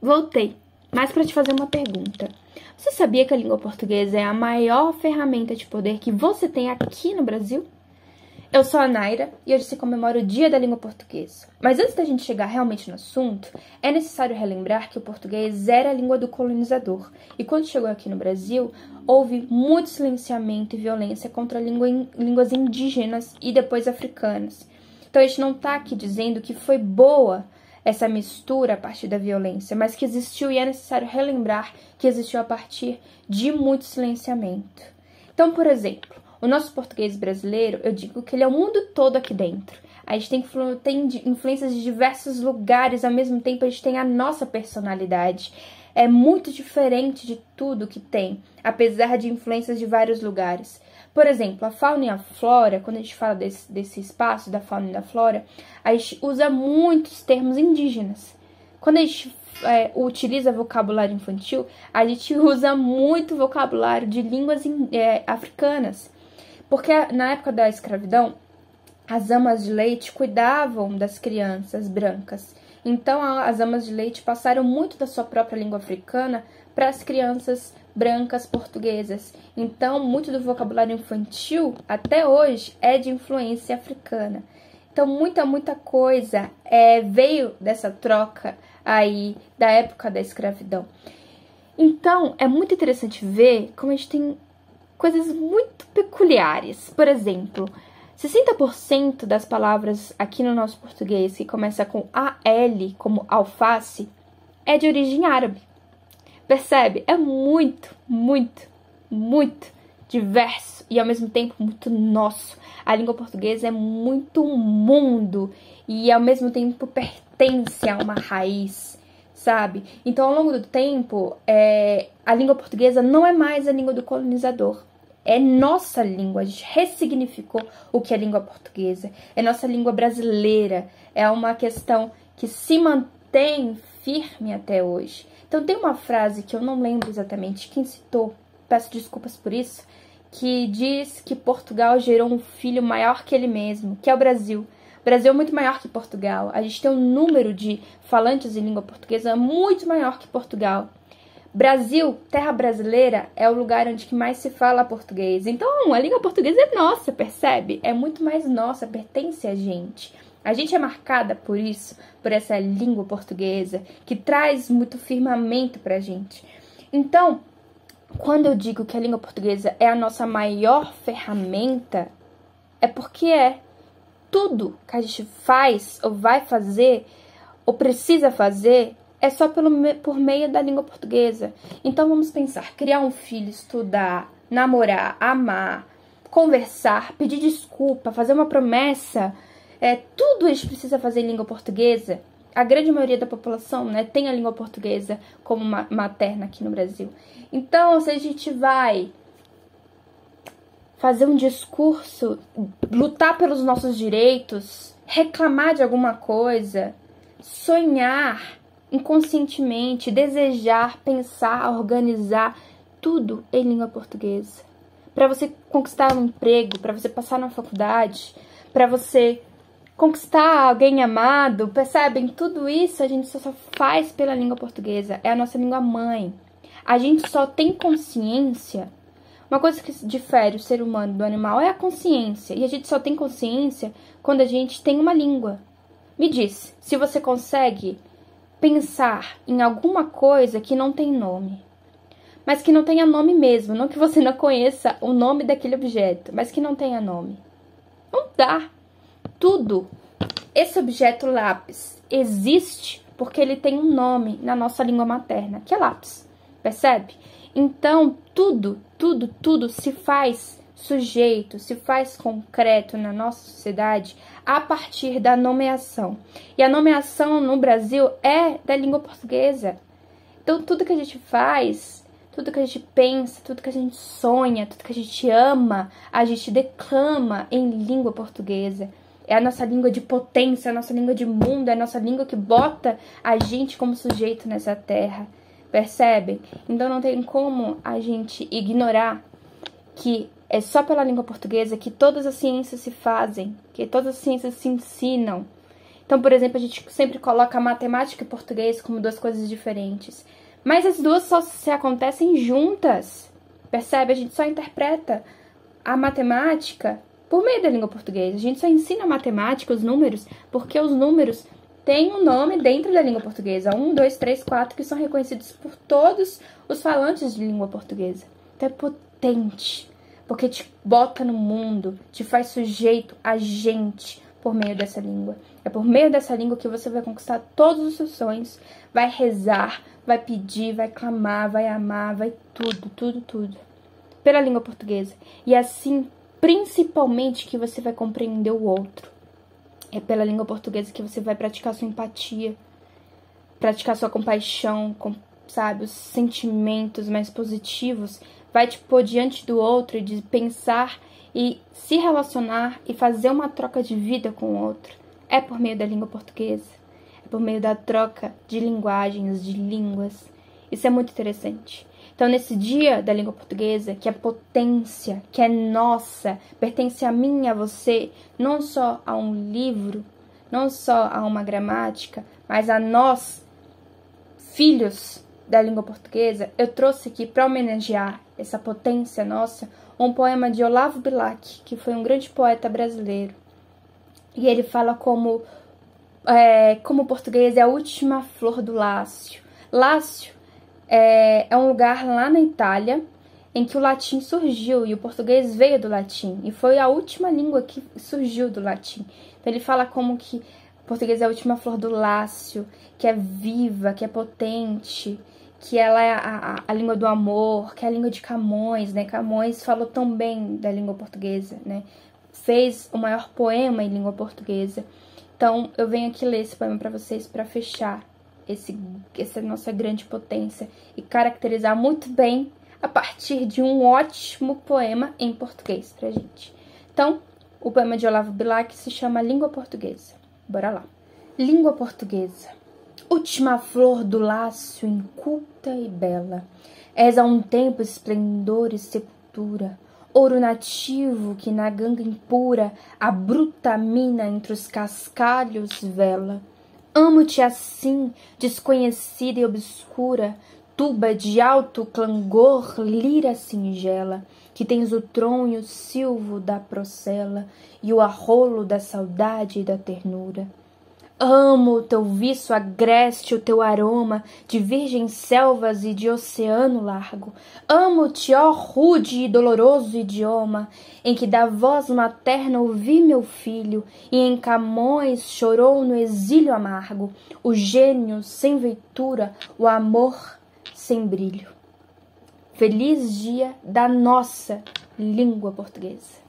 Voltei, mas para te fazer uma pergunta. Você sabia que a língua portuguesa é a maior ferramenta de poder que você tem aqui no Brasil? Eu sou a Naira e hoje se comemora o Dia da Língua Portuguesa. Mas antes da gente chegar realmente no assunto, é necessário relembrar que o português era a língua do colonizador. E quando chegou aqui no Brasil, houve muito silenciamento e violência contra línguas indígenas e depois africanas. Então a gente não está aqui dizendo que foi boa essa mistura a partir da violência, mas que existiu e é necessário relembrar que existiu a partir de muito silenciamento. Então, por exemplo, o nosso português brasileiro, eu digo que ele é o mundo todo aqui dentro. A gente tem influências de diversos lugares, ao mesmo tempo a gente tem a nossa personalidade. É muito diferente de tudo que tem, apesar de influências de vários lugares. Por exemplo, a fauna e a flora, quando a gente fala desse espaço da fauna e da flora, a gente usa muitos termos indígenas. Quando a gente utiliza vocabulário infantil, a gente usa muito vocabulário de línguas africanas. Porque na época da escravidão, as amas de leite cuidavam das crianças brancas. Então, as amas de leite passaram muito da sua própria língua africana para as crianças brancas portuguesas. Então, muito do vocabulário infantil, até hoje, é de influência africana. Então, muita coisa veio dessa troca aí da época da escravidão. Então, é muito interessante ver como a gente tem coisas muito peculiares. Por exemplo, 60% das palavras aqui no nosso português que começa com AL, como alface, é de origem árabe. Percebe? É muito diverso e ao mesmo tempo muito nosso. A língua portuguesa é muito mundo e ao mesmo tempo pertence a uma raiz, sabe? Então, ao longo do tempo, a língua portuguesa não é mais a língua do colonizador. É nossa língua, a gente ressignificou o que é língua portuguesa. É nossa língua brasileira. É uma questão que se mantém firme até hoje. Então tem uma frase que eu não lembro exatamente quem citou, peço desculpas por isso, que diz que Portugal gerou um filho maior que ele mesmo, que é o Brasil. O Brasil é muito maior que Portugal. A gente tem um número de falantes em língua portuguesa muito maior que Portugal. Brasil, terra brasileira, é o lugar onde que mais se fala português. Então, a língua portuguesa é nossa, percebe? É muito mais nossa, pertence a gente. A gente é marcada por isso, por essa língua portuguesa, que traz muito firmamento pra gente. Então, quando eu digo que a língua portuguesa é a nossa maior ferramenta, é porque tudo que a gente faz, ou vai fazer, ou precisa fazer, é só por meio da língua portuguesa. Então vamos pensar, criar um filho, estudar, namorar, amar, conversar, pedir desculpa, fazer uma promessa, tudo a gente precisa fazer em língua portuguesa. A grande maioria da população, tem a língua portuguesa como materna aqui no Brasil. Então, se a gente vai fazer um discurso, lutar pelos nossos direitos, reclamar de alguma coisa, sonhar inconscientemente, desejar, pensar, organizar, tudo em língua portuguesa. Para você conquistar um emprego, para você passar na faculdade, para você conquistar alguém amado, percebem? Tudo isso a gente só faz pela língua portuguesa, é a nossa língua mãe. A gente só tem consciência. Uma coisa que difere o ser humano do animal é a consciência, e a gente só tem consciência quando a gente tem uma língua. Me diz, se você consegue pensar em alguma coisa que não tem nome, mas que não tenha nome mesmo, não que você não conheça o nome daquele objeto, mas que não tenha nome. Não dá. Tudo. Esse objeto lápis existe porque ele tem um nome na nossa língua materna, que é lápis. Percebe? Então, tudo se faz sujeito, se faz concreto na nossa sociedade a partir da nomeação. E a nomeação no Brasil é da língua portuguesa. Então, tudo que a gente faz, tudo que a gente pensa, tudo que a gente sonha, tudo que a gente ama, a gente declama em língua portuguesa. É a nossa língua de potência, é a nossa língua de mundo, é a nossa língua que bota a gente como sujeito nessa terra. Percebem? Então, não tem como a gente ignorar que é só pela língua portuguesa que todas as ciências se fazem, que todas as ciências se ensinam. Então, por exemplo, a gente sempre coloca matemática e português como duas coisas diferentes. Mas as duas só se acontecem juntas. Percebe? A gente só interpreta a matemática por meio da língua portuguesa. A gente só ensina a matemática, os números, porque os números têm um nome dentro da língua portuguesa. 1, 2, 3, 4, que são reconhecidos por todos os falantes de língua portuguesa. Então é potente, porque te bota no mundo, te faz sujeito a gente por meio dessa língua. É por meio dessa língua que você vai conquistar todos os seus sonhos, vai rezar, vai pedir, vai clamar, vai amar, vai tudo, tudo, tudo. Pela língua portuguesa. E assim, principalmente, que você vai compreender o outro. É pela língua portuguesa que você vai praticar sua empatia, praticar sua compaixão, sabe, os sentimentos mais positivos. Vai te pôr diante do outro e de pensar e se relacionar e fazer uma troca de vida com o outro. É por meio da língua portuguesa. É por meio da troca de linguagens, de línguas. Isso é muito interessante. Então, nesse dia da língua portuguesa, que é potência, que é nossa, pertence a mim e a você, não só a um livro, não só a uma gramática, mas a nós, filhos da língua portuguesa, eu trouxe aqui para homenagear essa potência nossa, um poema de Olavo Bilac, que foi um grande poeta brasileiro. E ele fala como o português é a última flor do Lácio. Lácio é um lugar lá na Itália em que o latim surgiu e o português veio do latim. E foi a última língua que surgiu do latim. Então ele fala como que o português é a última flor do Lácio, que é viva, que é potente, que ela é a língua do amor, que é a língua de Camões, né? Camões falou tão bem da língua portuguesa, né? Fez o maior poema em língua portuguesa. Então, eu venho aqui ler esse poema para vocês para fechar essa nossa grande potência e caracterizar muito bem a partir de um ótimo poema em português pra gente. Então, o poema de Olavo Bilac se chama Língua Portuguesa. Bora lá. Língua portuguesa, última flor do Lácio, inculta e bela, és a um tempo esplendor e sepultura, ouro nativo que na ganga impura a bruta mina entre os cascalhos vela. Amo-te assim, desconhecida e obscura, tuba de alto clangor, lira singela, que tens o tronho e o silvo da procela e o arrolo da saudade e da ternura. Amo o teu viço agreste, o teu aroma de virgens selvas e de oceano largo. Amo-te, ó rude e doloroso idioma, em que da voz materna ouvi meu filho, e em Camões chorou no exílio amargo, o gênio sem ventura, o amor sem brilho. Feliz dia da nossa língua portuguesa.